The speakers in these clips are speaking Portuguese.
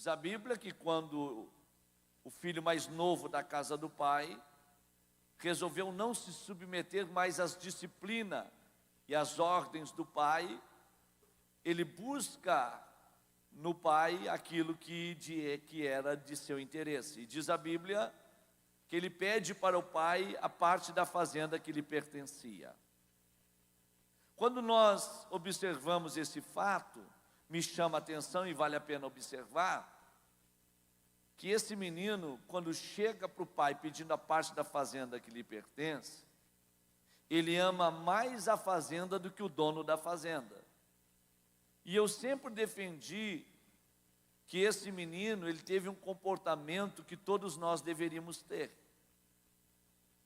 Diz a Bíblia que quando o filho mais novo da casa do pai resolveu não se submeter mais às disciplinas e às ordens do pai, ele busca no pai aquilo que era de seu interesse. E diz a Bíblia que ele pede para o pai a parte da fazenda que lhe pertencia. Quando nós observamos esse fato, me chama a atenção e vale a pena observar, que esse menino, quando chega para o pai pedindo a parte da fazenda que lhe pertence, ele ama mais a fazenda do que o dono da fazenda. E eu sempre defendi que esse menino, ele teve um comportamento que todos nós deveríamos ter.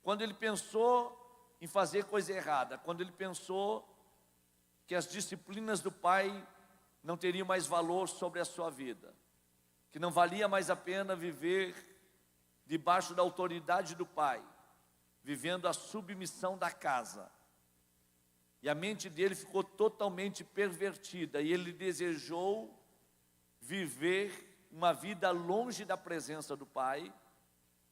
Quando ele pensou em fazer coisa errada, quando ele pensou que as disciplinas do pai não teriam mais valor sobre a sua vida, que não valia mais a pena viver debaixo da autoridade do pai, vivendo a submissão da casa. E a mente dele ficou totalmente pervertida, e ele desejou viver uma vida longe da presença do pai.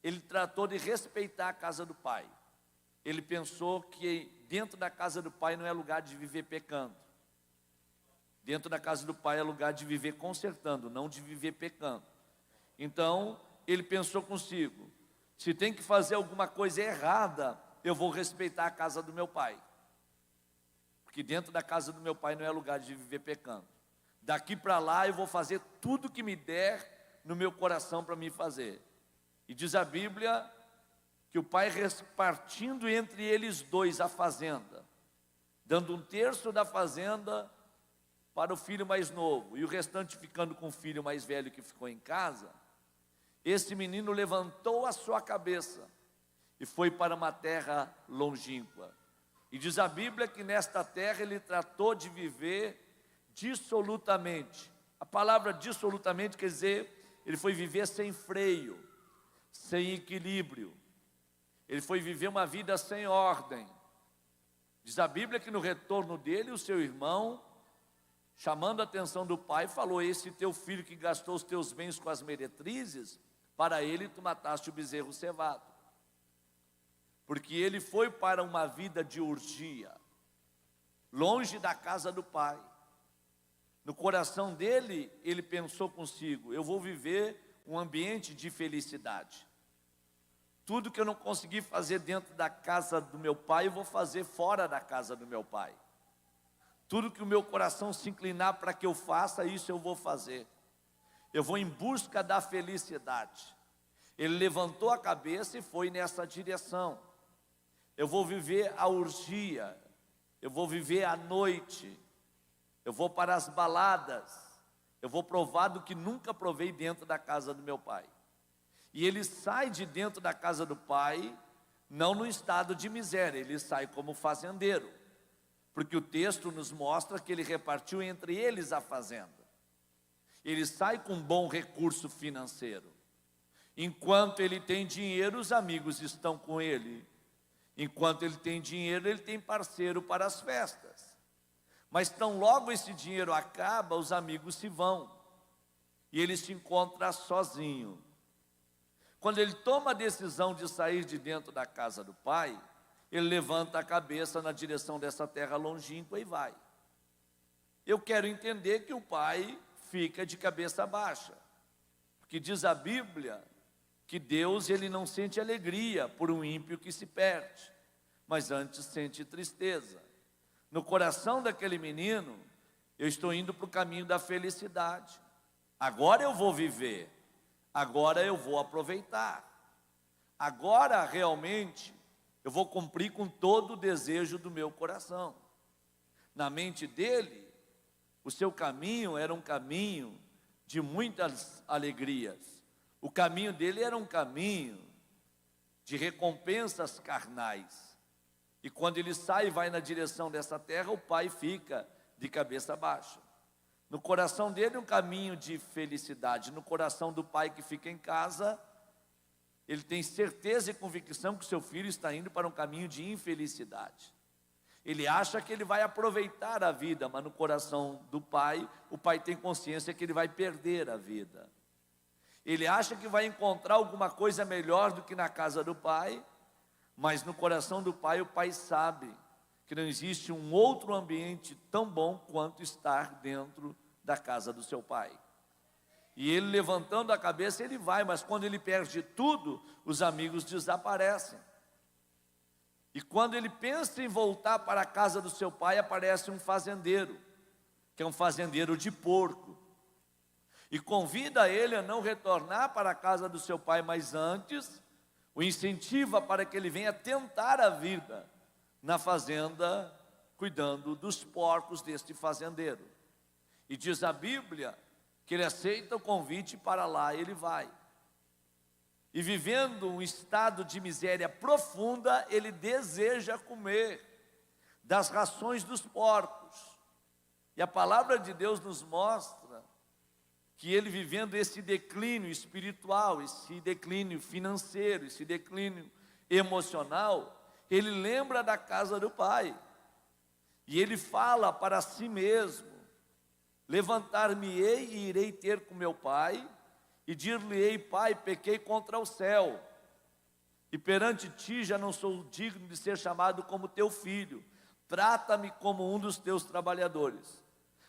Ele tratou de respeitar a casa do pai. Ele pensou que dentro da casa do pai não é lugar de viver pecando. Dentro da casa do pai é lugar de viver consertando, não de viver pecando. Então, ele pensou consigo: se tem que fazer alguma coisa errada, eu vou respeitar a casa do meu pai. Porque dentro da casa do meu pai não é lugar de viver pecando. Daqui para lá eu vou fazer tudo que me der no meu coração para me fazer. E diz a Bíblia que o pai, repartindo entre eles dois a fazenda, dando 1/3 da fazenda para o filho mais novo, e o restante ficando com o filho mais velho que ficou em casa, esse menino levantou a sua cabeça e foi para uma terra longínqua. E diz a Bíblia que nesta terra ele tratou de viver dissolutamente. A palavra dissolutamente quer dizer, ele foi viver sem freio, sem equilíbrio. Ele foi viver uma vida sem ordem. Diz a Bíblia que no retorno dele, o seu irmão, chamando a atenção do pai, falou: esse teu filho que gastou os teus bens com as meretrizes, para ele tu mataste o bezerro cevado. Porque ele foi para uma vida de orgia, longe da casa do pai. No coração dele, ele pensou consigo: eu vou viver um ambiente de felicidade. Tudo que eu não consegui fazer dentro da casa do meu pai, eu vou fazer fora da casa do meu pai. Tudo que o meu coração se inclinar para que eu faça, isso eu vou fazer. Eu vou em busca da felicidade. Ele levantou a cabeça e foi nessa direção. Eu vou viver a orgia, eu vou viver a noite, eu vou para as baladas, eu vou provar do que nunca provei dentro da casa do meu pai. E ele sai de dentro da casa do pai, não no estado de miséria, ele sai como fazendeiro, porque o texto nos mostra que ele repartiu entre eles a fazenda. Ele sai com bom recurso financeiro. Enquanto ele tem dinheiro, os amigos estão com ele. Enquanto ele tem dinheiro, ele tem parceiro para as festas. Mas tão logo esse dinheiro acaba, os amigos se vão. E ele se encontra sozinho. Quando ele toma a decisão de sair de dentro da casa do pai, ele levanta a cabeça na direção dessa terra longínqua e vai. Eu quero entender que o pai fica de cabeça baixa. Porque diz a Bíblia que Deus, ele não sente alegria por um ímpio que se perde, mas antes sente tristeza. No coração daquele menino, eu estou indo para o caminho da felicidade. Agora eu vou viver, agora eu vou aproveitar. Agora realmente eu vou cumprir com todo o desejo do meu coração. Na mente dele, o seu caminho era um caminho de muitas alegrias. O caminho dele era um caminho de recompensas carnais. E quando ele sai e vai na direção dessa terra, o pai fica de cabeça baixa. No coração dele, um caminho de felicidade. No coração do pai que fica em casa, ele tem certeza e convicção que o seu filho está indo para um caminho de infelicidade. Ele acha que ele vai aproveitar a vida, mas no coração do pai, o pai tem consciência que ele vai perder a vida. Ele acha que vai encontrar alguma coisa melhor do que na casa do pai, mas no coração do pai, o pai sabe que não existe um outro ambiente tão bom quanto estar dentro da casa do seu pai. E ele, levantando a cabeça, ele vai, mas quando ele perde tudo, os amigos desaparecem. E quando ele pensa em voltar para a casa do seu pai, aparece um fazendeiro, que é um fazendeiro de porco, e convida ele a não retornar para a casa do seu pai, mas antes o incentiva para que ele venha tentar a vida na fazenda, cuidando dos porcos deste fazendeiro. E diz a Bíblia que ele aceita o convite, para lá ele vai. E vivendo um estado de miséria profunda, ele deseja comer das rações dos porcos. E a palavra de Deus nos mostra que ele, vivendo esse declínio espiritual, esse declínio financeiro, esse declínio emocional, ele lembra da casa do pai. E ele fala para si mesmo: levantar-me-ei e irei ter com meu pai, e dir-lhe-ei: pai, pequei contra o céu, e perante ti já não sou digno de ser chamado como teu filho, trata-me como um dos teus trabalhadores.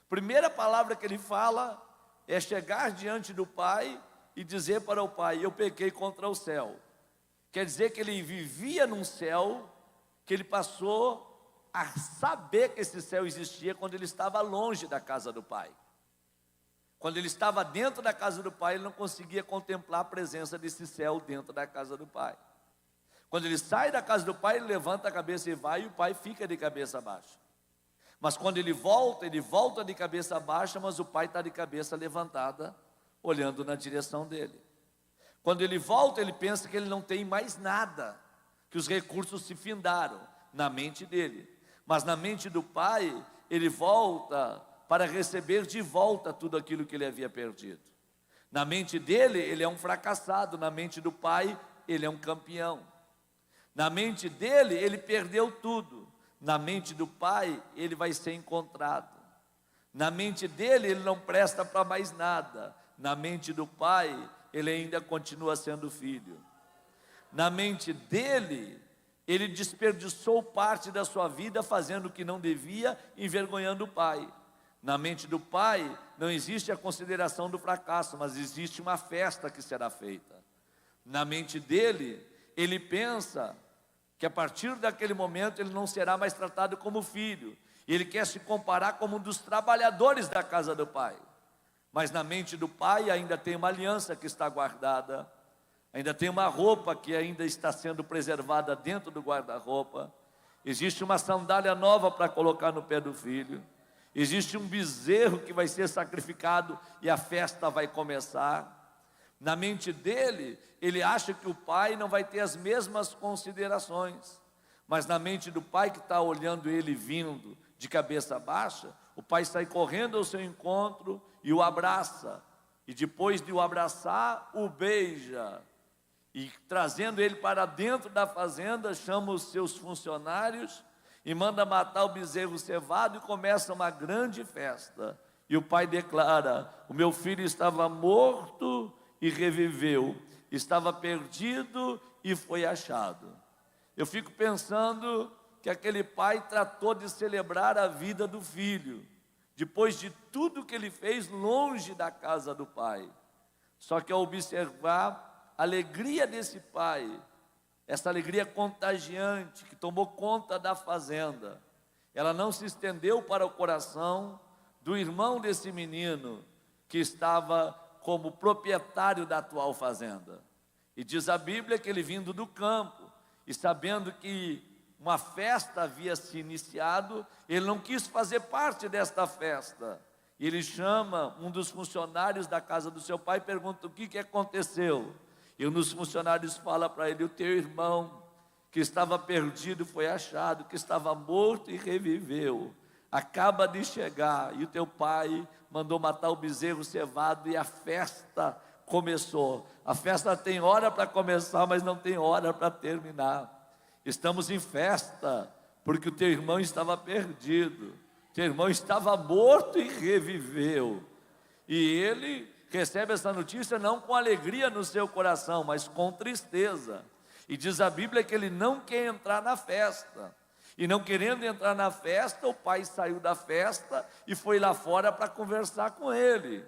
Primeira palavra que ele fala é chegar diante do pai e dizer para o pai: eu pequei contra o céu. Quer dizer que ele vivia num céu que ele passou a saber que esse céu existia quando ele estava longe da casa do pai. Quando ele estava dentro da casa do pai, ele não conseguia contemplar a presença desse céu dentro da casa do pai. Quando ele sai da casa do pai, ele levanta a cabeça e vai, e o pai fica de cabeça baixa. Mas quando ele volta de cabeça baixa, mas o pai está de cabeça levantada, olhando na direção dele. Quando ele volta, ele pensa que ele não tem mais nada, que os recursos se findaram na mente dele. Mas na mente do pai, ele volta para receber de volta tudo aquilo que ele havia perdido. Na mente dele, ele é um fracassado. Na mente do pai, ele é um campeão. Na mente dele, ele perdeu tudo. Na mente do pai, ele vai ser encontrado. Na mente dele, ele não presta para mais nada. Na mente do pai, ele ainda continua sendo filho. Na mente dele, ele desperdiçou parte da sua vida fazendo o que não devia, envergonhando o pai. Na mente do pai, não existe a consideração do fracasso, mas existe uma festa que será feita. Na mente dele, ele pensa que a partir daquele momento ele não será mais tratado como filho. E ele quer se comparar como um dos trabalhadores da casa do pai. Mas na mente do pai ainda tem uma aliança que está guardada, ainda tem uma roupa que ainda está sendo preservada dentro do guarda-roupa. Existe uma sandália nova para colocar no pé do filho. Existe um bezerro que vai ser sacrificado e a festa vai começar. Na mente dele, ele acha que o pai não vai ter as mesmas considerações. Mas na mente do pai que está olhando ele vindo de cabeça baixa, o pai sai correndo ao seu encontro e o abraça. E depois de o abraçar, o beija. E trazendo ele para dentro da fazenda, chama os seus funcionários e manda matar o bezerro cevado, e começa uma grande festa. E o pai declara: o meu filho estava morto e reviveu, estava perdido e foi achado. Eu fico pensando que aquele pai tratou de celebrar a vida do filho, depois de tudo que ele fez longe da casa do pai. Só que ao observar a alegria desse pai, essa alegria contagiante que tomou conta da fazenda, ela não se estendeu para o coração do irmão desse menino, que estava como proprietário da atual fazenda. E diz a Bíblia que ele, vindo do campo e sabendo que uma festa havia se iniciado, ele não quis fazer parte desta festa. E ele chama um dos funcionários da casa do seu pai e pergunta: o que aconteceu? E um dos funcionários fala para ele: o teu irmão, que estava perdido, foi achado, que estava morto e reviveu, acaba de chegar, e o teu pai mandou matar o bezerro cevado e a festa começou. A festa tem hora para começar, mas não tem hora para terminar. Estamos em festa, porque o teu irmão estava perdido, teu irmão estava morto e reviveu, e ele recebe essa notícia não com alegria no seu coração, mas com tristeza. E diz a Bíblia que ele não quer entrar na festa. E não querendo entrar na festa, o pai saiu da festa e foi lá fora para conversar com ele.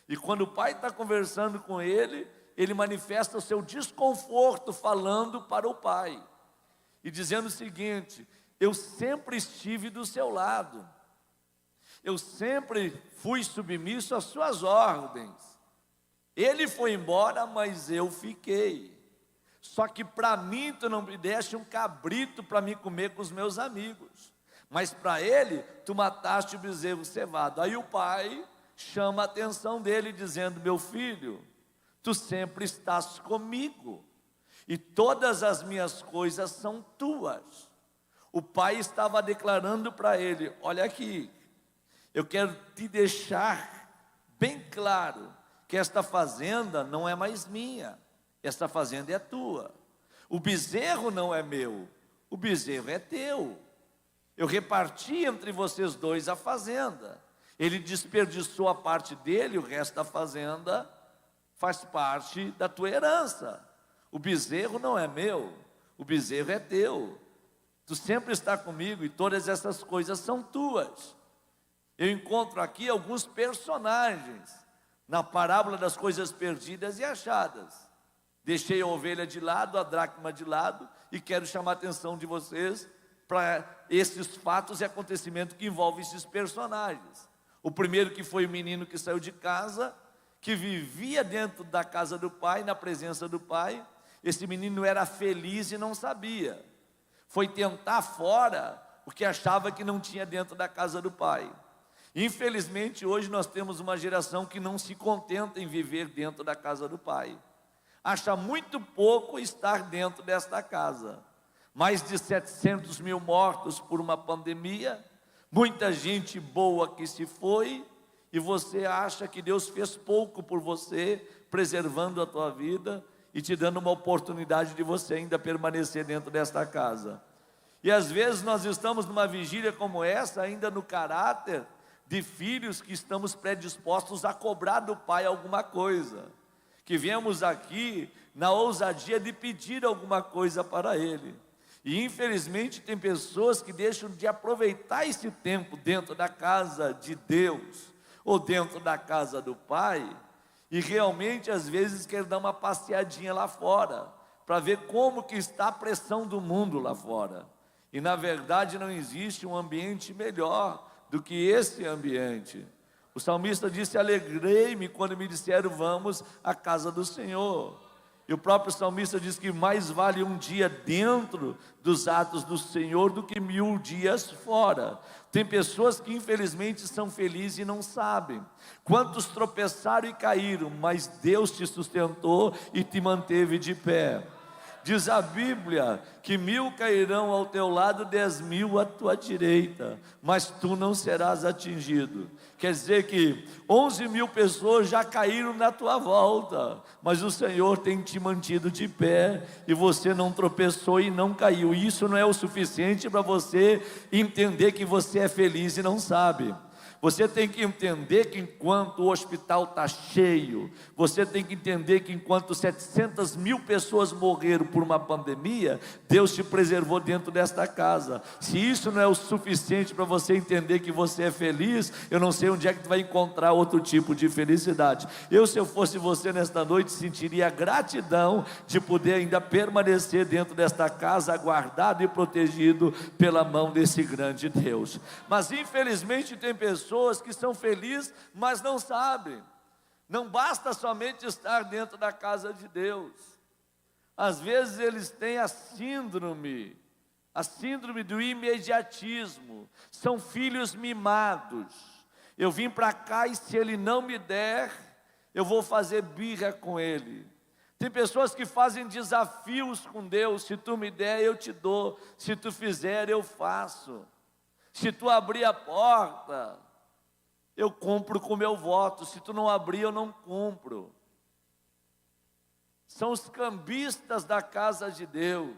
E quando o pai está conversando com ele, ele manifesta o seu desconforto falando para o pai. E dizendo o seguinte: eu sempre estive do seu lado. Eu sempre fui submisso às suas ordens. Ele foi embora, mas eu fiquei. Só que para mim tu não me deste um cabrito para me comer com os meus amigos, mas para ele tu mataste o bezerro cevado. Aí o pai chama a atenção dele dizendo: meu filho, tu sempre estás comigo e todas as minhas coisas são tuas. O pai estava declarando para ele: olha aqui, eu quero te deixar bem claro que esta fazenda não é mais minha. Esta fazenda é tua. O bezerro não é meu, o bezerro é teu. Eu reparti entre vocês dois a fazenda. Ele desperdiçou a parte dele, o resto da fazenda faz parte da tua herança. O bezerro não é meu, o bezerro é teu. Tu sempre está comigo e todas essas coisas são tuas. Eu encontro aqui alguns personagens na parábola das coisas perdidas e achadas. Deixei a ovelha de lado, a dracma de lado, e quero chamar a atenção de vocês para esses fatos e acontecimentos que envolvem esses personagens. O primeiro, que foi o menino que saiu de casa, que vivia dentro da casa do pai, na presença do pai. Esse menino era feliz e não sabia. Foi tentar fora o que achava que não tinha dentro da casa do pai. Infelizmente, hoje nós temos uma geração que não se contenta em viver dentro da casa do pai. Acha muito pouco estar dentro desta casa. Mais de 700 mil mortos por uma pandemia, muita gente boa que se foi, e você acha que Deus fez pouco por você, preservando a tua vida e te dando uma oportunidade de você ainda permanecer dentro desta casa. E às vezes nós estamos numa vigília como essa, ainda no caráter de filhos que estamos predispostos a cobrar do pai alguma coisa, que viemos aqui na ousadia de pedir alguma coisa para ele. E infelizmente tem pessoas que deixam de aproveitar esse tempo dentro da casa de Deus, ou dentro da casa do pai, e realmente às vezes quer dar uma passeadinha lá fora, para ver como que está a pressão do mundo lá fora. E na verdade não existe um ambiente melhor do que esse ambiente. O salmista disse: alegrei-me quando me disseram, vamos à casa do Senhor. E o próprio salmista diz que mais vale um dia dentro dos atos do Senhor do que 1000 dias fora. Tem pessoas que infelizmente são felizes e não sabem. Quantos tropeçaram e caíram, mas Deus te sustentou e te manteve de pé. Diz a Bíblia que 1000 cairão ao teu lado, 10.000 à tua direita, mas tu não serás atingido. Quer dizer que 11.000 pessoas já caíram na tua volta, mas o Senhor tem te mantido de pé, e você não tropeçou e não caiu. Isso não é o suficiente para você entender que você é feliz e não sabe. Você tem que entender que enquanto o hospital está cheio, você tem que entender que enquanto 700 mil pessoas morreram por uma pandemia, Deus te preservou dentro desta casa. Se isso não é o suficiente para você entender que você é feliz, eu não sei onde é que tu vai encontrar outro tipo de felicidade. Se eu fosse você nesta noite, sentiria gratidão de poder ainda permanecer dentro desta casa, guardado e protegido pela mão desse grande Deus. Mas infelizmente tem pessoas que são felizes, mas não sabem. Não basta somente estar dentro da casa de Deus. Às vezes eles têm a síndrome do imediatismo. São filhos mimados. Eu vim para cá e se ele não me der, eu vou fazer birra com ele. Tem pessoas que fazem desafios com Deus: se tu me der, eu te dou; se tu fizer, eu faço; se tu abrir a porta, eu cumpro com o meu voto; se tu não abrir, eu não cumpro. São os cambistas da casa de Deus.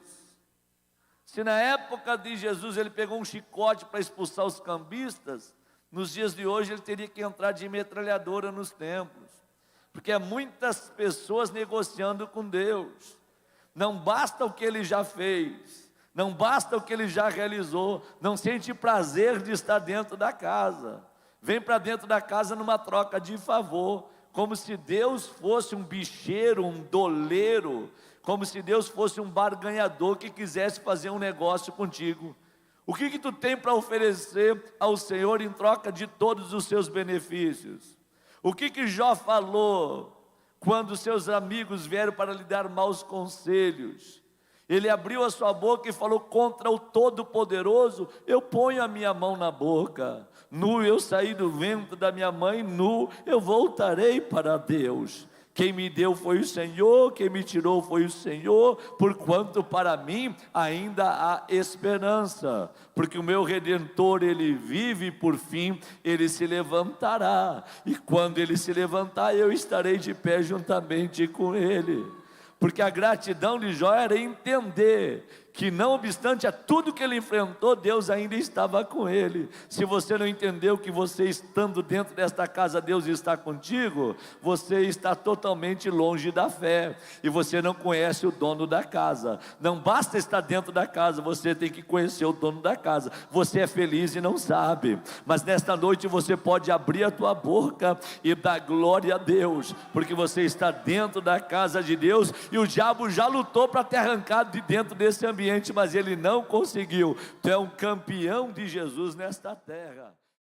Se na época de Jesus ele pegou um chicote para expulsar os cambistas, nos dias de hoje ele teria que entrar de metralhadora nos templos, porque há muitas pessoas negociando com Deus. Não basta o que Ele já fez, não basta o que Ele já realizou, não sente prazer de estar dentro da casa, vem para dentro da casa numa troca de favor, como se Deus fosse um bicheiro, um doleiro, como se Deus fosse um barganhador que quisesse fazer um negócio contigo. O que tu tem para oferecer ao Senhor em troca de todos os seus benefícios? O que Jó falou quando seus amigos vieram para lhe dar maus conselhos? Ele abriu a sua boca e falou: contra o Todo-Poderoso eu ponho a minha mão na boca, nu eu saí do ventre da minha mãe, nu eu voltarei para Deus. Quem me deu foi o Senhor, quem me tirou foi o Senhor, porquanto para mim ainda há esperança, porque o meu Redentor, Ele vive e por fim Ele se levantará, e quando Ele se levantar eu estarei de pé juntamente com Ele. Porque a gratidão de Jó era entender que, não obstante a tudo que ele enfrentou, Deus ainda estava com ele. Se você não entendeu que você estando dentro desta casa, Deus está contigo, você está totalmente longe da fé, e você não conhece o dono da casa. Não basta estar dentro da casa, você tem que conhecer o dono da casa. Você é feliz e não sabe, mas nesta noite você pode abrir a tua boca e dar glória a Deus, porque você está dentro da casa de Deus, e o diabo já lutou para te arrancar de dentro desse ambiente, mas ele não conseguiu. Tu é um campeão de Jesus nesta terra.